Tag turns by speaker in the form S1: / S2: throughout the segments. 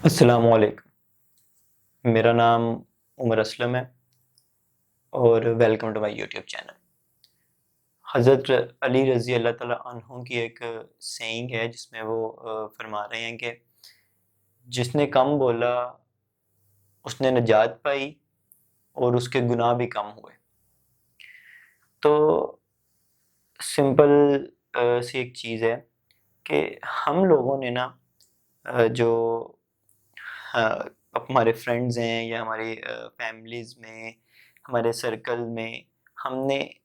S1: अस्सलामुअलैकुम। मेरा नाम उमर असलम है और welcome to my YouTube channel. Hazrat Ali रज़ी अल्लाह ताला अन्हु की एक सेइंग है जिसमें वो फरमा रहे हैं कि जिसने कम बोला उसने निजात पाई और उसके गुनाह भी कम हुए। तो सिंपल सी एक चीज़ है कि हम लोगों ने ना जो हमारे फ्रेंड्स हैं या हमारी फैमिलीज़ में, हमारे सर्कल में हमने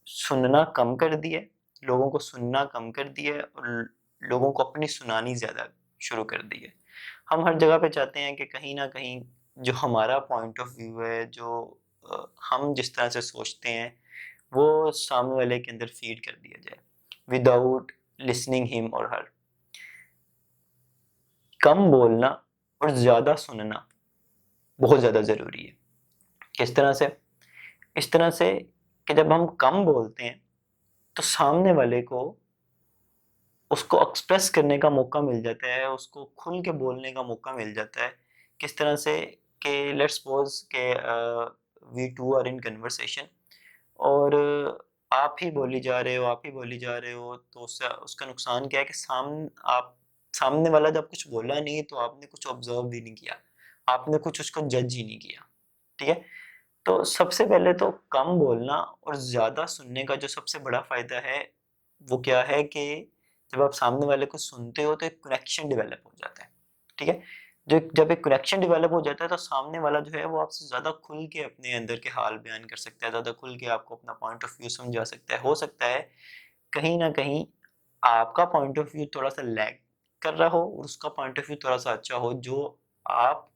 S1: सुनना कम कर दिया है, लोगों को सुनना कम कर दिया है और लोगों को अपनी सुनानी ज़्यादा शुरू कर दी है। हम हर जगह पे चाहते हैं कि कहीं न कहीं जो हमारा पॉइंट ऑफ व्यू है, जो हम जिस तरह से सोचते हैं, वो सामने वाले के अंदर फ़ीड कर दिया जाए, विदाउट लिसनिंग हिम और हर। कम बोलना और ज़्यादा सुनना बहुत ज़्यादा ज़रूरी है। किस तरह से? इस तरह से कि जब हम कम बोलते हैं, तो सामने वाले को उसको एक्सप्रेस करने का मौका मिल जाता है, उसको खुल के बोलने का मौका मिल जाता है। किस तरह से कि लेट्स सपोज़ कि we two are in conversation और आप ही बोली जा रहे हो, आप ही बोली जा रहे हो, तो उससे उसका नुकसान क्या है कि आप सामने वाला जब कुछ बोला नहीं, तो आपने कुछ ऑब्ज़र्व भी नहीं किया। आपने कुछ उसको जज ही नहीं किया, ठीक है? तो सबसे पहले तो कम बोलना और ज़्यादा सुनने का जो सबसे बड़ा फ़ायदा है, वो क्या है कि जब आप सामने वाले को सुनते हो तो एक कनेक्शन डेवलप हो जाता है, ठीक है? जब एक कनेक्शन डेवलप हो जाता है तो सामने वाला जो है वो आपसे ज़्यादा खुल के अपने अंदर के हाल बयान कर सकता है, ज़्यादा खुल के आपको अपना पॉइंट ऑफ व्यू समझा सकता है। हो सकता है कहीं न कहीं आपका पॉइंट ऑफ व्यू थोड़ा-सा लैग कर रहा हो और उसका पॉइंट ऑफ व्यू थोड़ा-सा अच्छा हो, जो आप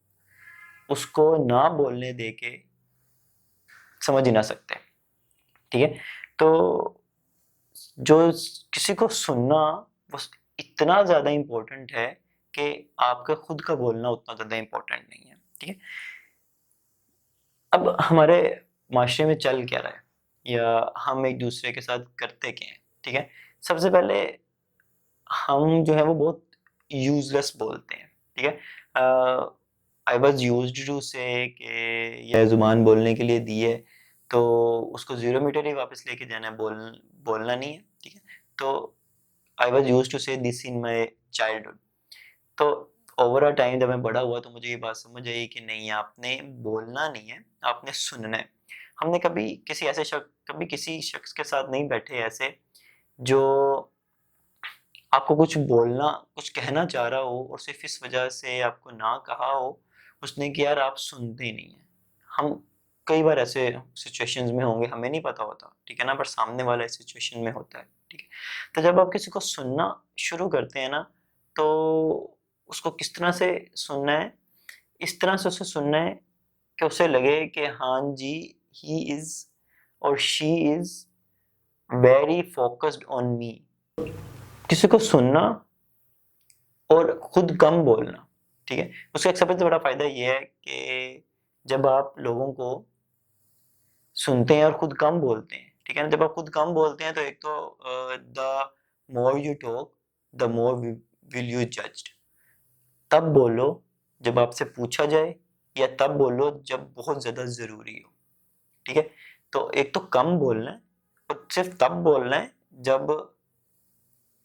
S1: उसको ना बोलने दे के समझ ही ना सकते, ठीक है? तो जो किसी को सुनना वो इतना ज़्यादा इम्पोर्टेंट है कि आपका खुद का बोलना उतना ज़्यादा इम्पोर्टेंट नहीं है, ठीक है? अब हमारे माशरे में चल क्या रहा है या हम एक दूसरे के साथ करते क्या हैं, ठीक है? सबसे पहले हम जो है वो बहुत यूज़लेस बोलते हैं, ठीक है? आई वाज़ यूज्ड टू से कि ये ज़ुबान बोलने के लिए दी है, तो उसको 0 मीटर ही वापस लेके जाना है, बोलना नहीं है, ठीक है? तो आई वाज़ यूज्ड टू से दिस इन माय चाइल्डहुड। तो ओवर अ टाइम जब मैं बड़ा हुआ तो मुझे ये बात समझ आई कि नहीं, आपने बोलना नहीं है, आपने सुनना है। हमने कभी किसी शख्स के साथ नहीं बैठे ऐसे जो आपको कुछ कहना चाह रहा हो और सिर्फ़ इस वजह से आपको ना कहा हो उसने कि यार आप सुनते नहीं हैं। हम कई बार ऐसे सिचुएशंस में होंगे, हमें नहीं पता होता, ठीक है ना? पर सामने वाला इस सिचुएशन में होता है, ठीक है? तो जब आप किसी को सुनना शुरू करते हैं ना, तो उसको किस तरह से सुनना है? इस तरह से उसे सुनना है कि उसे लगे कि हाँ जी, ही इज़ और she is very focused on me. किसी को सुनना और खुद कम बोलना, ठीक है? उसका एक सबसे बड़ा फ़ायदा ये है कि जब आप लोगों को सुनते हैं और खुद कम बोलते हैं, ठीक है ना? जब आप खुद कम बोलते हैं तो एक तो the more you talk the more will you judged. तब बोलो जब आपसे पूछा जाए या तब बोलो जब बहुत ज़्यादा ज़रूरी हो, ठीक है? तो एक तो कम बोलना है और सिर्फ़ तब बोलना है जब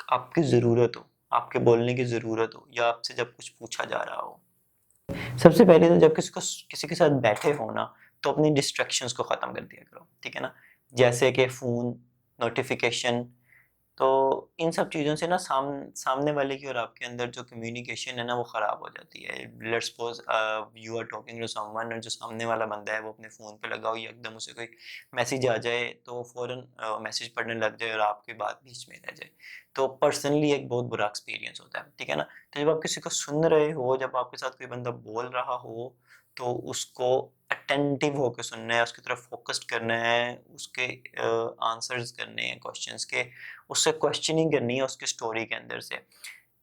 S1: आपकी ज़रूरत हो, आपके बोलने की ज़रूरत हो या आपसे जब कुछ पूछा जा रहा हो। सबसे पहले तो जब किसी के साथ बैठे हो ना, तो अपनी डिस्ट्रैक्शंस को ख़त्म कर दिया करो, ठीक है ना? जैसे कि फ़ोन, नोटिफ़िकेशन, तो इन सब चीज़ों से ना सामने वाले की और आपके अंदर जो कम्युनिकेशन है ना, वो ख़राब हो जाती है। Let's suppose you are talking to someone और जो सामने वाला बंदा है, वो अपने फ़ोन पे लगा हो या एकदम उसे कोई मैसेज आ जाए, तो वो फ़ौरन मैसेज पढ़ने लग जाए और आपकी बात बीच में रह जाए। तो पर्सनली एक बहुत बुरा एक्सपीरियंस होता है, ठीक है ना? तो जब आप किसी को सुन रहे हो, जब आपके साथ कोई बंदा बोल रहा हो, तो उसको अटेंटिव होके सुनना है, उसकी तरफ फ़ोकस्ड करना है, उसके आंसर्स करने हैं क्वेश्चंस के, उससे क्वेश्चनिंग करनी है उसकी स्टोरी के अंदर से,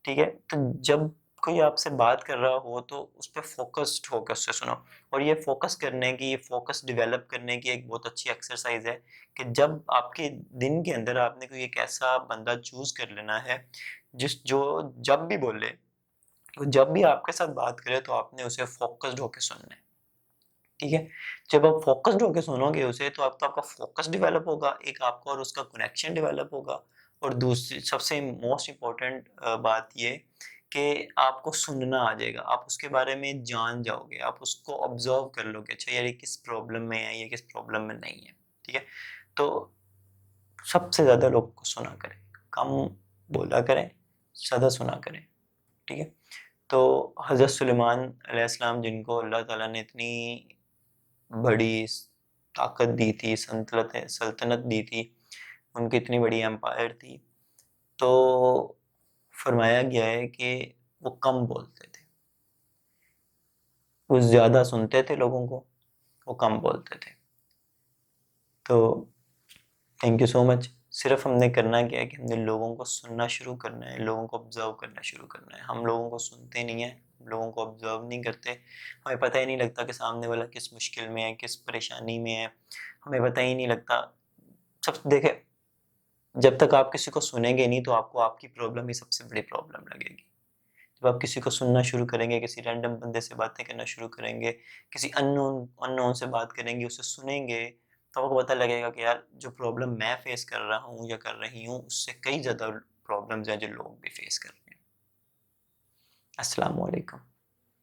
S1: ठीक है? तो जब कोई आपसे बात कर रहा हो तो उस पे फ़ोकस्ड होकर उससे सुनो और ये फ़ोकस डेवलप करने की एक बहुत अच्छी एक्सरसाइज़ है कि जब आपके दिन के अंदर आपने कोई एक ऐसा बंदा चूज़ कर लेना है, जिस जो जब भी बोले तो जब भी आपके साथ बात करे तो आपने उसे फ़ोकस्ड होके सुनना है, ठीक है? जब आप फ़ोकस्ड होके सुनोगे उसे तो आपका फ़ोकस डेवलप होगा, एक आपका और उसका कनेक्शन डेवलप होगा और दूसरी सबसे मोस्ट इम्पोर्टेंट बात ये कि आपको सुनना आ जाएगा, आप उसके बारे में जान जाओगे, आप उसको ऑब्ज़र्व कर लोगे, अच्छा यार ये किस प्रॉब्लम में है, ये किस प्रॉब्लम में नहीं है, ठीक है? तो सबसे ज़्यादा लोगों को सुना करें, कम बोला करें, ज़्यादा सुना करें, ठीक है? तो हज़रत सुलेमान अलैहिस्सलाम जिनको अल्लाह ताला ने इतनी बड़ी ताकत दी थी, सल्तनत दी थी, उनकी इतनी बड़ी एम्पायर थी, तो फरमाया गया है कि वो कम बोलते थे। वो ज़्यादा सुनते थे लोगों को, वो कम बोलते थे। तो थैंक यू सो मच। सिर्फ़ हमने करना क्या है कि हमने लोगों को सुनना शुरू करना है, लोगों को ऑब्ज़र्व करना शुरू करना है। हम लोगों को सुनते नहीं हैं, लोगों को ऑब्ज़र्व नहीं करते। हमें पता ही नहीं लगता कि सामने वाला किस मुश्किल में है, किस परेशानी में है, हमें पता ही नहीं लगता। सब देखिए, जब तक आप किसी को सुनेंगे नहीं तो आपको आपकी प्रॉब्लम ही सबसे बड़ी प्रॉब्लम लगेगी। जब आप किसी को सुनना शुरू करेंगे, किसी रैंडम बंदे से बातें करना शुरू करेंगे, किसी अननोन अननोन से बात करेंगे, उसे सुनेंगे, तो आपको पता लगेगा कि यार जो प्रॉब्लम मैं फेस कर रहा हूँ या कर रही हूँ, उससे कई ज़्यादा प्रॉब्लम्स हैं जो लोग भी फेस कर रहे हैं। अस्सलाम वालेकुम।